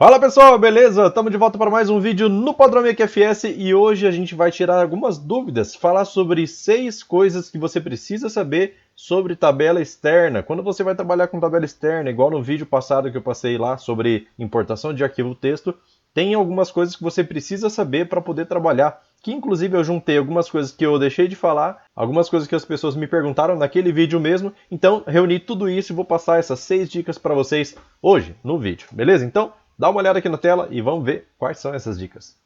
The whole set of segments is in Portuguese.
Fala pessoal, beleza? Estamos de volta para mais um vídeo no Padrão QFS e hoje a gente vai tirar algumas dúvidas, falar sobre 6 coisas que você precisa saber sobre tabela externa. Quando você vai trabalhar com tabela externa, igual no vídeo passado que eu passei lá sobre importação de arquivo texto, tem algumas coisas que você precisa saber para poder trabalhar, que inclusive eu juntei algumas coisas que eu deixei de falar, algumas coisas que as pessoas me perguntaram naquele vídeo mesmo, então reuni tudo isso e vou passar essas 6 dicas para vocês hoje no vídeo, beleza? Então, dá uma olhada aqui na tela e vamos ver quais são essas dicas.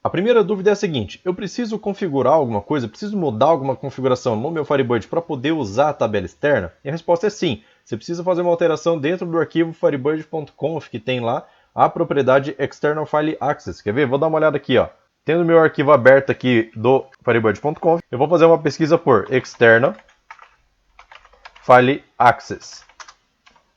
A primeira dúvida é a seguinte: eu preciso configurar alguma coisa, preciso mudar alguma configuração no meu Firebird para poder usar a tabela externa? E a resposta é sim. Você precisa fazer uma alteração dentro do arquivo firebird.conf que tem lá a propriedade External File Access. Quer ver? Vou dar uma olhada aqui, ó. Tendo meu arquivo aberto aqui do firebird.conf, eu vou fazer uma pesquisa por External File Access.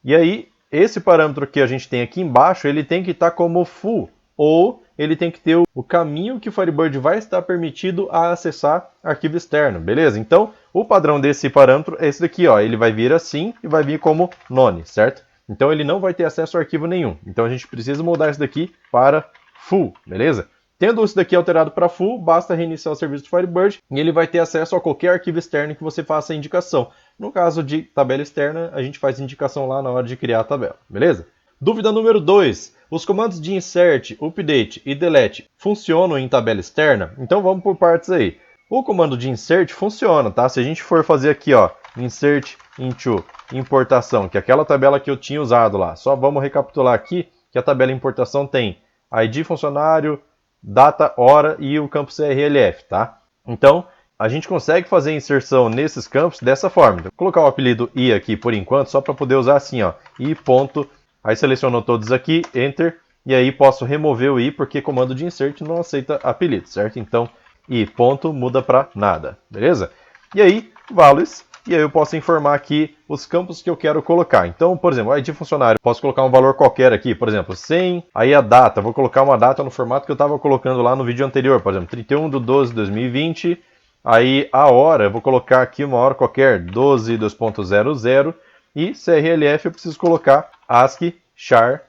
E aí, esse parâmetro que a gente tem aqui embaixo, ele tem que estar como full, ou ele tem que ter o caminho que o Firebird vai estar permitido a acessar arquivo externo, beleza? Então, o padrão desse parâmetro é esse daqui, ó. Ele vai vir assim e vai vir como none, certo? Então, ele não vai ter acesso a arquivo nenhum. Então, a gente precisa mudar isso daqui para full, beleza? Tendo isso daqui alterado para full, basta reiniciar o serviço do Firebird e ele vai ter acesso a qualquer arquivo externo que você faça a indicação. No caso de tabela externa, a gente faz indicação lá na hora de criar a tabela, beleza? Dúvida número 2. Os comandos de insert, update e delete funcionam em tabela externa? Então vamos por partes aí. O comando de insert funciona, tá? Se a gente for fazer aqui, ó, insert into importação, que é aquela tabela que eu tinha usado lá. Só vamos recapitular aqui que a tabela importação tem ID funcionário, data, hora e o campo CRLF, tá? Então, a gente consegue fazer a inserção nesses campos dessa forma. Então, vou colocar o apelido i aqui por enquanto, só para poder usar assim, ó, i ponto. Aí seleciono todos aqui, enter, e aí posso remover o i, porque comando de insert não aceita apelido, certo? Então, i ponto muda para nada, beleza? E aí, values, e aí eu posso informar aqui os campos que eu quero colocar. Então, por exemplo, ID funcionário, posso colocar um valor qualquer aqui, por exemplo, 100, aí a data, vou colocar uma data no formato que eu estava colocando lá no vídeo anterior, por exemplo, 31/12/2020, aí a hora, eu vou colocar aqui uma hora qualquer, 12/2.00, e CRLF eu preciso colocar ASCII char,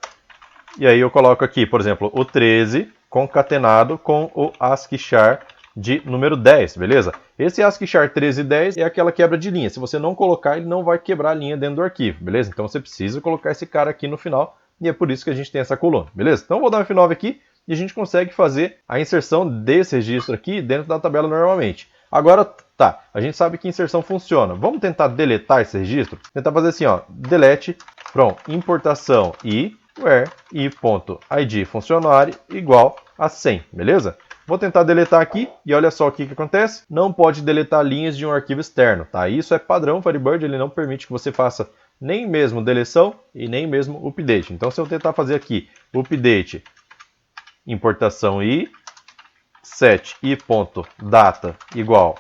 e aí eu coloco aqui, por exemplo, o 13 concatenado com o ASCII char de número 10, beleza? Esse ASCII char 13 e 10 é aquela quebra de linha. Se você não colocar, ele não vai quebrar a linha dentro do arquivo, beleza? Então você precisa colocar esse cara aqui no final, e é por isso que a gente tem essa coluna, beleza? Então eu vou dar um F9 aqui, e a gente consegue fazer a inserção desse registro aqui dentro da tabela normalmente. Agora, tá, a gente sabe que inserção funciona. Vamos tentar deletar esse registro? Tentar fazer assim, ó, delete from importação e where i.id funcionário igual a 100, beleza? Vou tentar deletar aqui e olha só o que acontece. Não pode deletar linhas de um arquivo externo, tá? Isso é padrão Firebird, ele não permite que você faça nem mesmo deleção e nem mesmo update. Então, se eu tentar fazer aqui update importação i set i.data igual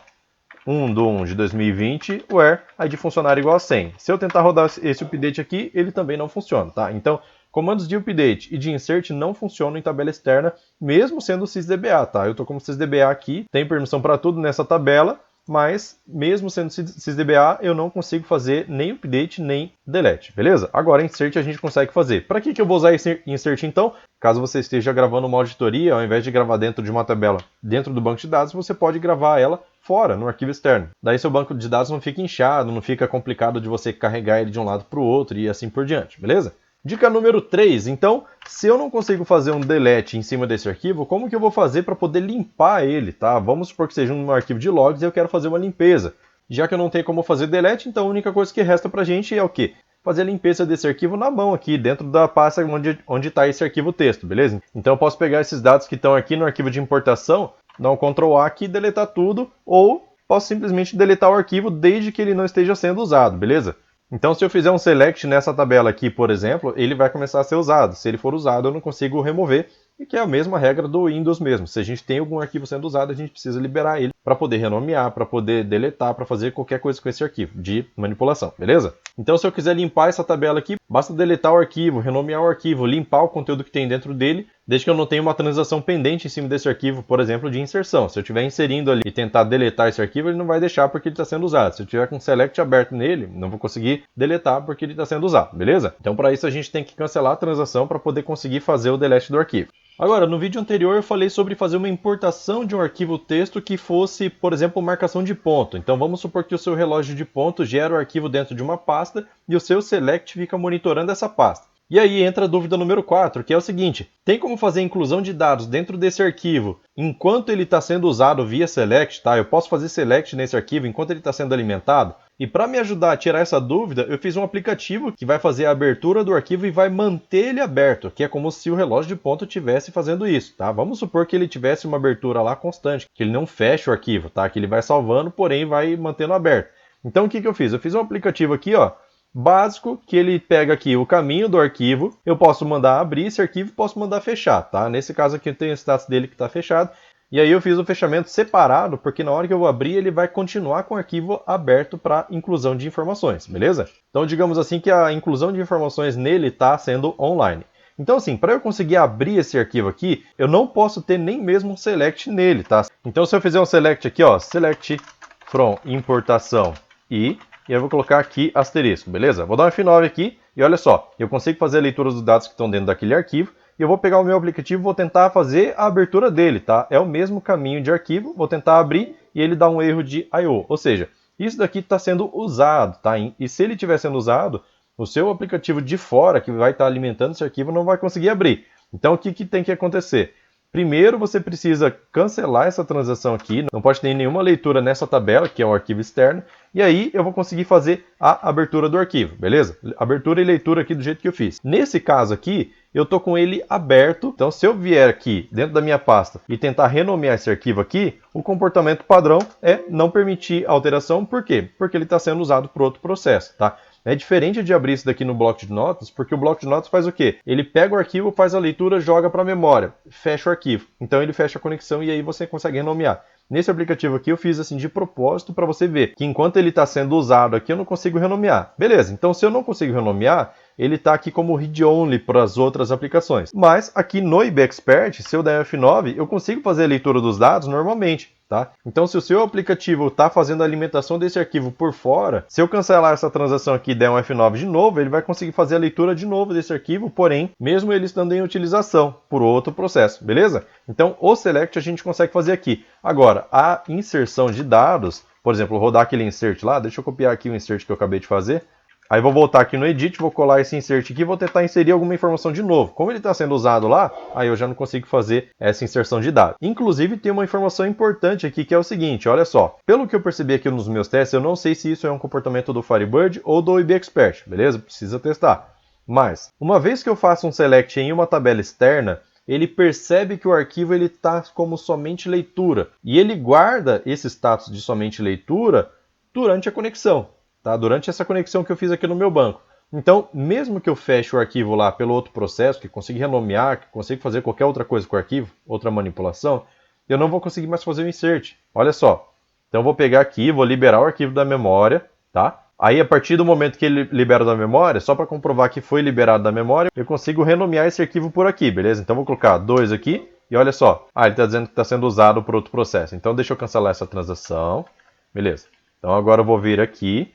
1/1/2020, where ID funcionário igual a 100. Se eu tentar rodar esse update aqui, ele também não funciona, tá? Então, comandos de update e de insert não funcionam em tabela externa, mesmo sendo sysdba, tá? Eu estou como sysdba aqui, tem permissão para tudo nessa tabela, mas mesmo sendo sysdba, eu não consigo fazer nem update nem delete, beleza? Agora, insert a gente consegue fazer. Para que eu vou usar esse insert então? Caso você esteja gravando uma auditoria, ao invés de gravar dentro de uma tabela dentro do banco de dados, você pode gravar ela fora, no arquivo externo. Daí seu banco de dados não fica inchado, não fica complicado de você carregar ele de um lado para o outro e assim por diante, beleza? Dica número 3, então, se eu não consigo fazer um delete em cima desse arquivo, como que eu vou fazer para poder limpar ele, tá? Vamos supor que seja um arquivo de logs e eu quero fazer uma limpeza. Já que eu não tenho como fazer delete, então a única coisa que resta pra gente é o quê? Fazer a limpeza desse arquivo na mão aqui, dentro da pasta onde está esse arquivo texto, beleza? Então eu posso pegar esses dados que estão aqui no arquivo de importação, dar um Ctrl A aqui e deletar tudo, ou posso simplesmente deletar o arquivo desde que ele não esteja sendo usado, beleza? Então, se eu fizer um select nessa tabela aqui, por exemplo, ele vai começar a ser usado. Se ele for usado, eu não consigo remover, e que é a mesma regra do Windows mesmo. Se a gente tem algum arquivo sendo usado, a gente precisa liberar ele para poder renomear, para poder deletar, para fazer qualquer coisa com esse arquivo de manipulação, beleza? Então, se eu quiser limpar essa tabela aqui, Basta deletar o arquivo, renomear o arquivo, limpar o conteúdo que tem dentro dele, desde que eu não tenha uma transação pendente em cima desse arquivo, por exemplo, de inserção. Se eu estiver inserindo ali e tentar deletar esse arquivo, ele não vai deixar porque ele está sendo usado. Se eu tiver com o select aberto nele, não vou conseguir deletar porque ele está sendo usado, beleza? Então, para isso, a gente tem que cancelar a transação para poder conseguir fazer o delete do arquivo. Agora, no vídeo anterior eu falei sobre fazer uma importação de um arquivo texto que fosse, por exemplo, marcação de ponto. Então vamos supor que o seu relógio de ponto gera o arquivo dentro de uma pasta e o seu select fica monitorando essa pasta. E aí entra a dúvida número 4, que é o seguinte: tem como fazer a inclusão de dados dentro desse arquivo enquanto ele está sendo usado via select, tá? Eu posso fazer select nesse arquivo enquanto ele está sendo alimentado? E para me ajudar a tirar essa dúvida, eu fiz um aplicativo que vai fazer a abertura do arquivo e vai manter ele aberto, que é como se o relógio de ponto estivesse fazendo isso, tá? Vamos supor que ele tivesse uma abertura lá constante, que ele não feche o arquivo, tá? Que ele vai salvando, porém vai mantendo aberto. Então o que eu fiz? Eu fiz um aplicativo aqui, ó, básico, que ele pega aqui o caminho do arquivo, eu posso mandar abrir esse arquivo, posso mandar fechar, tá? Nesse caso aqui eu tenho o status dele que está fechado, e aí eu fiz o fechamento separado, porque na hora que eu abrir ele vai continuar com o arquivo aberto para inclusão de informações, beleza? Então digamos assim que a inclusão de informações nele está sendo online. Então assim, para eu conseguir abrir esse arquivo aqui, eu não posso ter nem mesmo um select nele, tá? Então se eu fizer um select aqui, ó, select from importação e eu vou colocar aqui asterisco, beleza? Vou dar um F9 aqui e olha só, eu consigo fazer a leitura dos dados que estão dentro daquele arquivo e eu vou pegar o meu aplicativo e vou tentar fazer a abertura dele, tá? É o mesmo caminho de arquivo, vou tentar abrir e ele dá um erro de I/O, ou seja, isso daqui está sendo usado, tá? E se ele estiver sendo usado, o seu aplicativo de fora, que vai estar alimentando esse arquivo, não vai conseguir abrir. Então o que tem que acontecer? Primeiro você precisa cancelar essa transação aqui, não pode ter nenhuma leitura nessa tabela, que é um arquivo externo, e aí eu vou conseguir fazer a abertura do arquivo, beleza? Abertura e leitura aqui do jeito que eu fiz. Nesse caso aqui, eu estou com ele aberto, então se eu vier aqui dentro da minha pasta e tentar renomear esse arquivo aqui, o comportamento padrão é não permitir alteração, por quê? Porque ele está sendo usado por outro processo, tá? É diferente de abrir isso daqui no bloco de notas, porque o bloco de notas faz o quê? Ele pega o arquivo, faz a leitura, joga para a memória, fecha o arquivo. Então ele fecha a conexão e aí você consegue renomear. Nesse aplicativo aqui eu fiz assim de propósito para você ver que enquanto ele está sendo usado aqui eu não consigo renomear. Beleza, então se eu não consigo renomear, ele está aqui como read-only para as outras aplicações. Mas aqui no IBExpert, se eu der F9, eu consigo fazer a leitura dos dados normalmente. Tá? Então, se o seu aplicativo está fazendo a alimentação desse arquivo por fora, se eu cancelar essa transação aqui e der um F9 de novo, ele vai conseguir fazer a leitura de novo desse arquivo, porém, mesmo ele estando em utilização por outro processo, beleza? Então, o select a gente consegue fazer aqui. Agora, a inserção de dados, por exemplo, rodar aquele insert lá, deixa eu copiar aqui o insert que eu acabei de fazer. Aí vou voltar aqui no Edit, vou colar esse insert aqui e vou tentar inserir alguma informação de novo. Como ele está sendo usado lá, aí eu já não consigo fazer essa inserção de dados. Inclusive tem uma informação importante aqui que é o seguinte, olha só. Pelo que eu percebi aqui nos meus testes, eu não sei se isso é um comportamento do Firebird ou do IBExpert, beleza? Precisa testar. Mas, uma vez que eu faço um select em uma tabela externa, ele percebe que o arquivo está como somente leitura. E ele guarda esse status de somente leitura durante a conexão. Tá? Durante essa conexão que eu fiz aqui no meu banco. Então, mesmo que eu feche o arquivo lá pelo outro processo, que consiga renomear, que consiga fazer qualquer outra coisa com o arquivo, outra manipulação, eu não vou conseguir mais fazer o insert. Olha só. Então, eu vou pegar aqui, vou liberar o arquivo da memória, tá? Aí, a partir do momento que ele libera da memória, só para comprovar que foi liberado da memória, eu consigo renomear esse arquivo por aqui, beleza? Então, vou colocar 2 aqui e olha só. Ah, ele está dizendo que está sendo usado por outro processo. Então, deixa eu cancelar essa transação. Beleza. Então, agora eu vou vir aqui.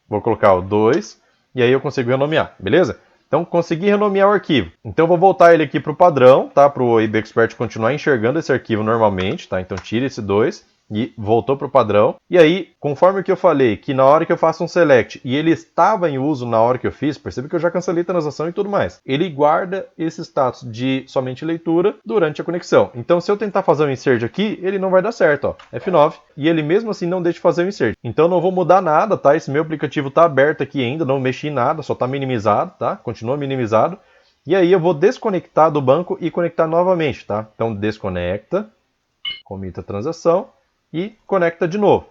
Vou colocar o 2 e aí eu consigo renomear, beleza? Então consegui renomear o arquivo. Então eu vou voltar ele aqui para o padrão, tá? Para o IBExpert continuar enxergando esse arquivo normalmente, tá? Então tira esse 2 e voltou para o padrão. E aí, conforme o que eu falei, que na hora que eu faço um select e ele estava em uso na hora que eu fiz, percebe que eu já cancelei a transação e tudo mais. Ele guarda esse status de somente leitura durante a conexão. Então se eu tentar fazer um insert aqui, ele não vai dar certo, ó. F9. E ele mesmo assim não deixa de fazer o insert. Então não vou mudar nada, tá? Esse meu aplicativo está aberto aqui ainda, não mexi em nada, só está minimizado, tá? Continua minimizado. E aí eu vou desconectar do banco e conectar novamente, tá? Então desconecta, comita a transação e conecta de novo.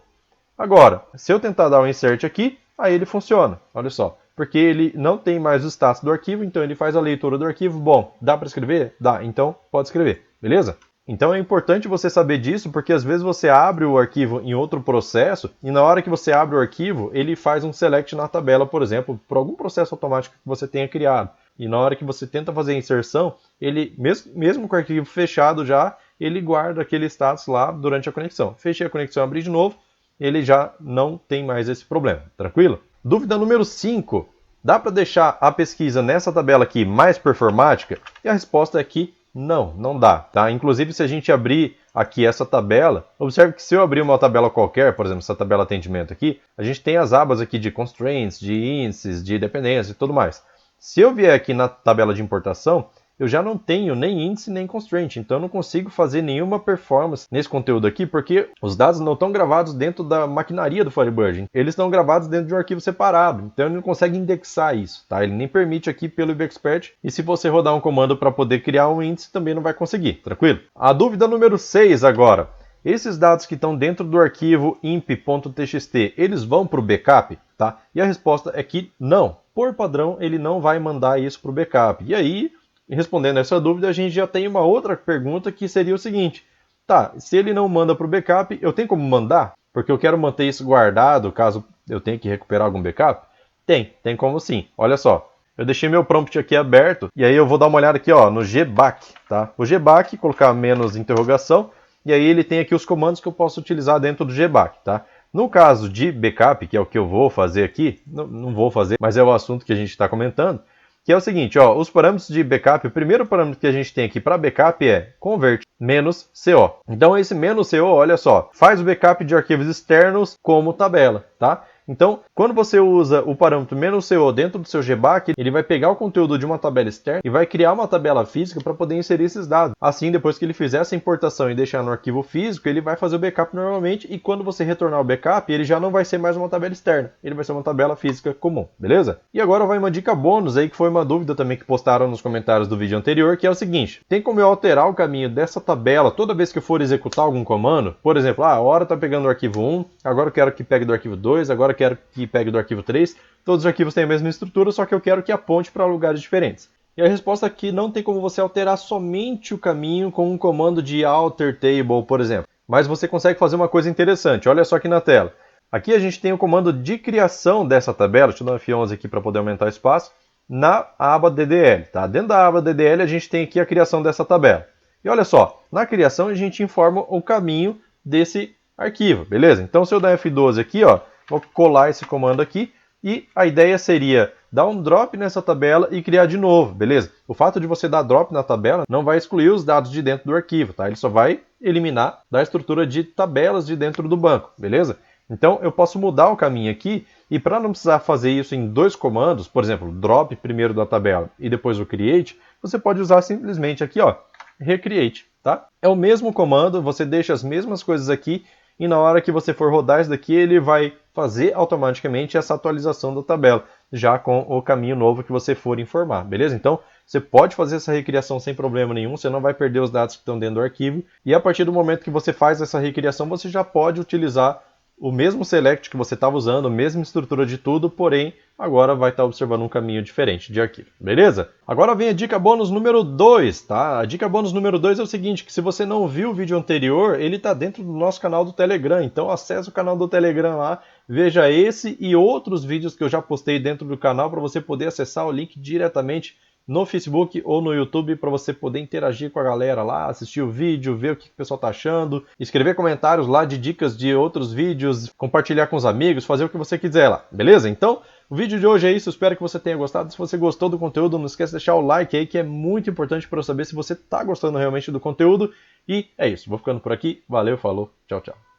Agora, se eu tentar dar um insert aqui, aí ele funciona, olha só. Porque ele não tem mais o status do arquivo, então ele faz a leitura do arquivo. Bom, dá para escrever? Dá, então pode escrever, beleza? Então é importante você saber disso, porque às vezes você abre o arquivo em outro processo e na hora que você abre o arquivo, ele faz um select na tabela, por exemplo, por algum processo automático que você tenha criado. E na hora que você tenta fazer a inserção, ele, mesmo com o arquivo fechado já, ele guarda aquele status lá durante a conexão. Fechei a conexão, abri de novo, ele já não tem mais esse problema. Tranquilo? Dúvida número 5. Dá para deixar a pesquisa nessa tabela aqui mais performática? E a resposta é que não, não dá, tá? Inclusive, se a gente abrir aqui essa tabela, observe que se eu abrir uma tabela qualquer, por exemplo, essa tabela atendimento aqui, a gente tem as abas aqui de constraints, de índices, de dependência e tudo mais. Se eu vier aqui na tabela de importação, eu já não tenho nem índice nem constraint, então eu não consigo fazer nenhuma performance nesse conteúdo aqui, porque os dados não estão gravados dentro da maquinaria do Firebird, eles estão gravados dentro de um arquivo separado, então ele não consegue indexar isso, tá? Ele nem permite aqui pelo IBExpert, e se você rodar um comando para poder criar um índice, também não vai conseguir, tranquilo? A dúvida número 6 agora, esses dados que estão dentro do arquivo imp.txt, eles vão para o backup, tá? E a resposta é que não, por padrão ele não vai mandar isso para o backup, e aí... respondendo essa dúvida, a gente já tem uma outra pergunta que seria o seguinte: tá, se ele não manda para o backup, eu tenho como mandar? Porque eu quero manter isso guardado, caso eu tenha que recuperar algum backup? Tem como sim. Olha só, eu deixei meu prompt aqui aberto, e aí eu vou dar uma olhada aqui ó, no gback, tá? O gback, colocar menos interrogação, e aí ele tem aqui os comandos que eu posso utilizar dentro do gback, tá? No caso de backup, que é o que eu vou fazer aqui, não vou fazer, mas é o assunto que a gente está comentando, que é o seguinte, ó, os parâmetros de backup, o primeiro parâmetro que a gente tem aqui para backup é convert -co. Então esse -co, olha só, faz o backup de arquivos externos como tabela, tá? Então, quando você usa o parâmetro -co dentro do seu gback, ele vai pegar o conteúdo de uma tabela externa e vai criar uma tabela física para poder inserir esses dados. Assim, depois que ele fizer essa importação e deixar no arquivo físico, ele vai fazer o backup normalmente e quando você retornar o backup, ele já não vai ser mais uma tabela externa, ele vai ser uma tabela física comum, beleza? E agora vai uma dica bônus aí, que foi uma dúvida também que postaram nos comentários do vídeo anterior, que é o seguinte: tem como eu alterar o caminho dessa tabela toda vez que eu for executar algum comando? Por exemplo, a hora está pegando do arquivo 1, agora eu quero que pegue do arquivo 2, agora eu quero que pegue do arquivo 3, todos os arquivos têm a mesma estrutura, só que eu quero que aponte para lugares diferentes. E a resposta aqui: não tem como você alterar somente o caminho com um comando de alter table, por exemplo. Mas você consegue fazer uma coisa interessante, olha só aqui na tela. Aqui a gente tem o comando de criação dessa tabela, deixa eu dar um F11 aqui para poder aumentar o espaço, na aba DDL, tá? Dentro da aba DDL a gente tem aqui a criação dessa tabela. E olha só, na criação a gente informa o caminho desse arquivo, beleza? Então se eu der F12 aqui, ó, vou colar esse comando aqui e a ideia seria dar um drop nessa tabela e criar de novo, beleza? O fato de você dar drop na tabela não vai excluir os dados de dentro do arquivo, tá? Ele só vai eliminar da estrutura de tabelas de dentro do banco, beleza? Então eu posso mudar o caminho aqui e para não precisar fazer isso em dois comandos, por exemplo, drop primeiro da tabela e depois o create, você pode usar simplesmente aqui, ó, recreate, tá? É o mesmo comando, você deixa as mesmas coisas aqui e na hora que você for rodar isso daqui, ele vai fazer automaticamente essa atualização da tabela, já com o caminho novo que você for informar, beleza? Então, você pode fazer essa recriação sem problema nenhum, você não vai perder os dados que estão dentro do arquivo, e a partir do momento que você faz essa recriação, você já pode utilizar o mesmo select que você estava usando, a mesma estrutura de tudo, porém, agora vai estar observando um caminho diferente de arquivo, beleza? Agora vem a dica bônus número 2, tá? A dica bônus número 2 é o seguinte, que se você não viu o vídeo anterior, ele está dentro do nosso canal do Telegram, então acesse o canal do Telegram lá, veja esse e outros vídeos que eu já postei dentro do canal para você poder acessar o link diretamente no Facebook ou no YouTube para você poder interagir com a galera lá, assistir o vídeo, ver o que o pessoal está achando, escrever comentários lá de dicas de outros vídeos, compartilhar com os amigos, fazer o que você quiser lá, beleza? Então, o vídeo de hoje é isso, espero que você tenha gostado. Se você gostou do conteúdo, não esquece de deixar o like aí, que é muito importante para eu saber se você está gostando realmente do conteúdo. E é isso, vou ficando por aqui, valeu, falou, tchau, tchau.